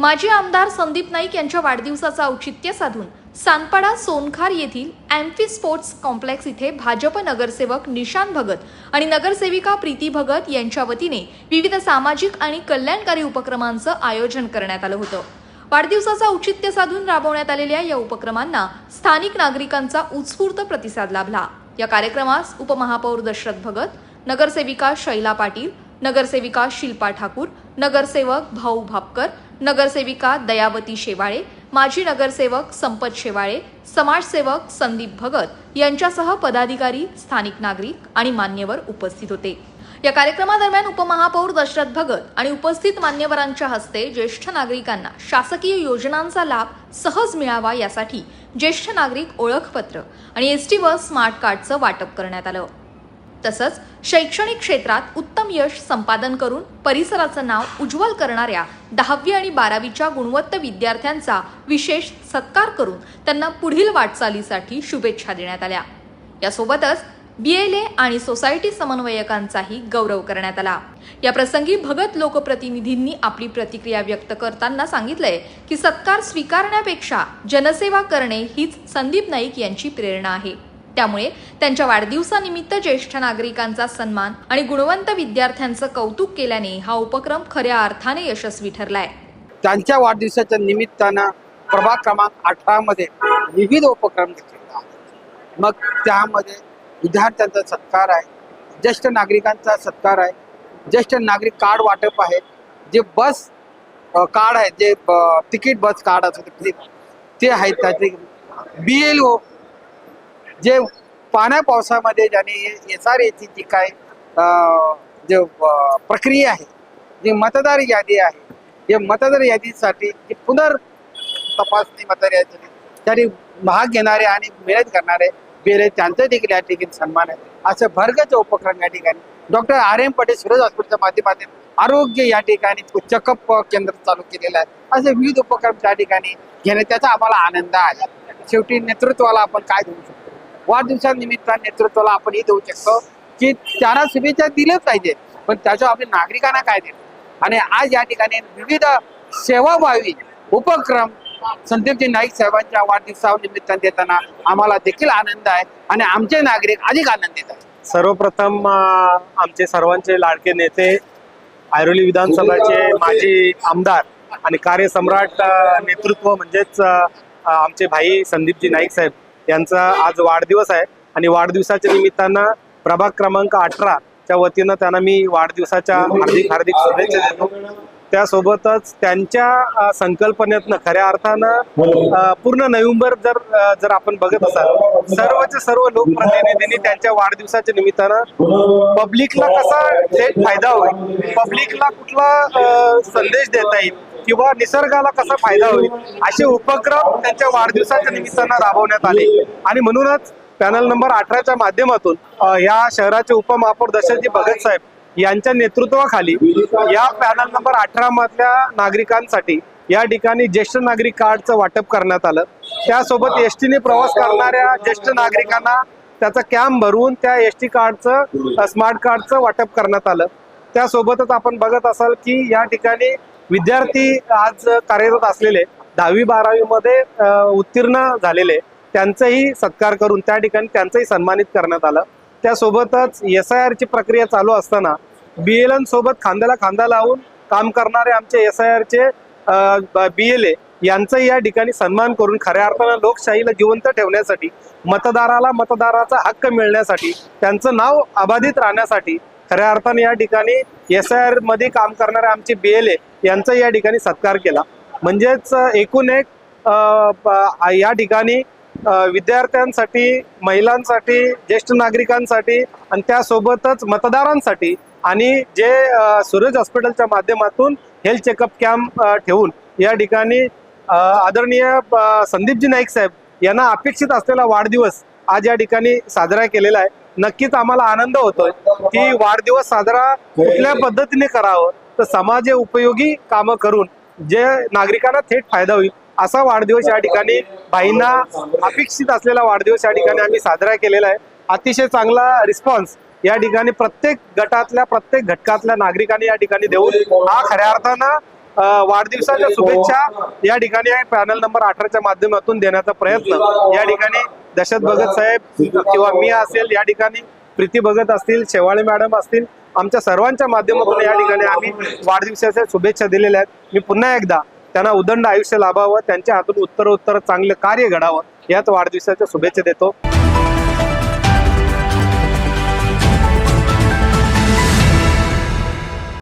माजी आमदार संदीप नाईक यांच्या वाढदिवसाचा औचित्य साधून सानपाडा सोनखार येथील एम्फी स्पोर्ट्स कॉम्प्लेक्स इथे भाजप नगरसेवक निशान भगत आणि नगरसेविका प्रीती भगत यांच्या वतीने विविध सामाजिक आणि कल्याणकारी उपक्रमांचं आयोजन करण्यात आलं होतं। वाढदिवसाचा औचित्य साधून राबवण्यात आलेल्या या उपक्रमांना स्थानिक नागरिकांचा उत्स्फूर्त प्रतिसाद लाभला। या कार्यक्रमास उपमहापौर दशरथ भगत, नगरसेविका शैला पाटील, नगरसेविका शिल्पा ठाकूर, नगरसेवक भाऊ भापकर, नगरसेविका दयावती शेवाळे, माजी नगरसेवक संपत शेवाळे, समाजसेवक संदीप भगत यांच्यासह पदाधिकारी, स्थानिक नागरिक आणि मान्यवर उपस्थित होते। या कार्यक्रमादरम्यान उपमहापौर दशरथ भगत आणि उपस्थित मान्यवरांच्या हस्ते ज्येष्ठ नागरिकांना शासकीय योजनांचा लाभ सहज मिळावा यासाठी ज्येष्ठ नागरिक ओळखपत्र आणि एसटी बस स्मार्ट कार्डचं वाटप करण्यात आलं। तसंच शैक्षणिक क्षेत्रात उत्तम यश संपादन करून परिसराचं नाव उज्ज्वल करणाऱ्या 10वी आणि 12वीच्या गुणवंत विद्यार्थ्यांचा विशेष सत्कार करून त्यांना पुढील वाटचालीसाठी शुभेच्छा देण्यात आल्या। यासोबतच BLA आणि सोसायटी समन्वयकांचाही गौरव करण्यात आला। या प्रसंगी भगत लोकप्रतिनिधींनी आपली प्रतिक्रिया व्यक्त करताना सांगितलंय की सत्कार स्वीकारण्यापेक्षा जनसेवा करणे हीच संदीप नाईक यांची प्रेरणा आहे। त्यामुळे त्यांच्या वाढदिवसानिमित्त ज्येष्ठ नागरिकांचा सन्मान आणि गुणवंत विद्यार्थ्यांचं कौतुक केल्याने हा उपक्रम खऱ्या अर्थाने यशस्वी ठरलाय। त्यांच्या वाढदिवसाच्या निमित्तानं प्रभाग क्रमांक 18 मध्ये विविध उपक्रम घेतले आहेत। मग त्यामध्ये विद्यार्थ्यांचा सत्कार आहे, ज्येष्ठ नागरिकांचा सत्कार आहे, ज्येष्ठ नागरिक कार्ड वाटप आहे, जे बस कार्ड आहे, जे तिकीट बस कार्ड असते ते आहेत, त्याचे BLO जे पाण्या पावसामध्ये ज्याने SRAची जी काय जे प्रक्रिया आहे, जी मतदार यादी आहे, या मतदार यादीसाठी जी पुनर्तपासणी मतदार यादी त्याने भाग घेणारे आणि मेहनत करणारे BLA त्यांचं देखील या ठिकाणी सन्मान आहे। असं भरगच उपक्रम या ठिकाणी डॉक्टर RM पटेल सुरज हॉस्पिटलच्या माध्यमातून आरोग्य या ठिकाणी चेकअप केंद्र चालू केलेलं आहे। असे विविध उपक्रम त्या ठिकाणी घेणे त्याचा आम्हाला आनंद आहे। शेवटी नेतृत्वाला आपण काय देऊ शकतो, वाढदिवसानिमित्ताने नेतृत्वाला आपण हे देऊ शकतो की त्यांना शुभेच्छा दिल्या पाहिजे, पण त्याच्या आपल्या नागरिकांना काय देतो। आणि आज या ठिकाणी विविध सेवाभावी उपक्रम संदीपजी नाईक साहेबांच्या वाढदिवसानिमित्ताने देताना आम्हाला देखील आनंद आहे आणि आमचे नागरिक अधिक आनंदित आहेत। सर्वप्रथम आमचे सर्वांचे लाडके नेते, ऐरोली विधानसभाचे माजी आमदार आणि कार्यसम्राट नेतृत्व म्हणजेच आमचे भाई संदीपजी नाईक साहेब यांचा आज वाढदिवस आहे आणि वाढदिवसाच्या निमित्तानं प्रभाग क्रमांक 18 च्या वतीनं त्यांना मी वाढदिवसाच्या हार्दिक शुभेच्छा देतो। त्यासोबतच त्यांच्या संकल्पनेतनं खऱ्या अर्थानं पूर्ण नोव्हेंबर जर आपण बघत असाल, सर्व लोकप्रतिनिधींनी त्यांच्या वाढदिवसाच्या निमित्तानं पब्लिकला कसा थेट फायदा होईल, पब्लिकला कुठला संदेश देता येईल किंवा निसर्गाला कसा फायदा होईल असे उपक्रम त्यांच्या वाढदिवसाच्या निमित्तानं राबवण्यात आले। आणि म्हणूनच पॅनल नंबर 18च्या माध्यमातून या शहराचे उपमहापौर दशरथजी भगत साहेब यांच्या नेतृत्वाखाली या पॅनल नंबर 18 मधल्या नागरिकांसाठी या ठिकाणी ज्येष्ठ नागरिक कार्डचं वाटप करण्यात आलं। त्यासोबत ST ने प्रवास करणाऱ्या ज्येष्ठ नागरिकांना त्याचा कॅम्प भरून त्या ST कार्डचं स्मार्ट कार्डचं वाटप करण्यात आलं। त्यासोबतच आपण बघत असाल की या ठिकाणी विद्यार्थी आज कार्यरत असलेले 10वी 12वी मध्ये उत्तीर्ण झालेले त्यांचाही सत्कार करून त्या ठिकाणी त्यांचंही सन्मानित करण्यात आलं। त्यासोबतच SIR ची प्रक्रिया चालू असताना BLA सोबत खांद्याला खांदा लावून काम करणारे आमचे SIR चे BLA यांचाही या ठिकाणी सन्मान करून खऱ्या अर्थानं लोकशाहीला जिवंत ठेवण्यासाठी, मतदाराला मतदाराचा हक्क मिळण्यासाठी, त्यांचं नाव अबाधित राहण्यासाठी खऱ्या अर्थाने या ठिकाणी SIR मध्ये काम करणारे आमचे BLA यांचा या ठिकाणी सत्कार केला। म्हणजेच एकूण एक या ठिकाणी विद्यार्थ्यांसाठी, महिलांसाठी, ज्येष्ठ नागरिकांसाठी आणि त्यासोबतच मतदारांसाठी आणि जे सूरज हॉस्पिटलच्या माध्यमातून हेल्थ चेकअप कॅम्प ठेवून या ठिकाणी आदरणीय संदीपजी नाईक साहेब यांना अपेक्षित असलेला वाढदिवस आज या ठिकाणी साजरा केलेला आहे। नक्कीच आम्हाला आनंद होतोय की वाढदिवस साजरा कुठल्या पद्धतीने करावं, तर समाज उपयोगी कामं करून जे नागरिकांना थेट फायदा होईल असा वाढदिवस या ठिकाणी भाईंना अपेक्षित असलेला वाढदिवस या ठिकाणी आम्ही साजरा केलेला आहे। अतिशय चांगला रिस्पॉन्स या ठिकाणी प्रत्येक गटातल्या प्रत्येक घटकातल्या नागरिकांनी या ठिकाणी देऊन हा खऱ्या अर्थानं वाढदिवसाच्या शुभेच्छा या ठिकाणी पॅनल नंबर 18च्या माध्यमातून देण्याचा प्रयत्न या ठिकाणी दशरथ भगत साहेब किंवा मी असेल, या ठिकाणी प्रीती भगत असतील, शेवाळे मॅडम असतील, आमच्या सर्वांच्या माध्यमातून या ठिकाणी आम्ही वाढदिवसाच्या शुभेच्छा दिलेल्या आहेत. मी पुन्हा एकदा त्यांना उदंड आयुष्य लाभावं, त्यांच्या हातून उत्तरोत्तर चांगलं कार्य घडावं याच वाढदिवसाच्या शुभेच्छा देतो.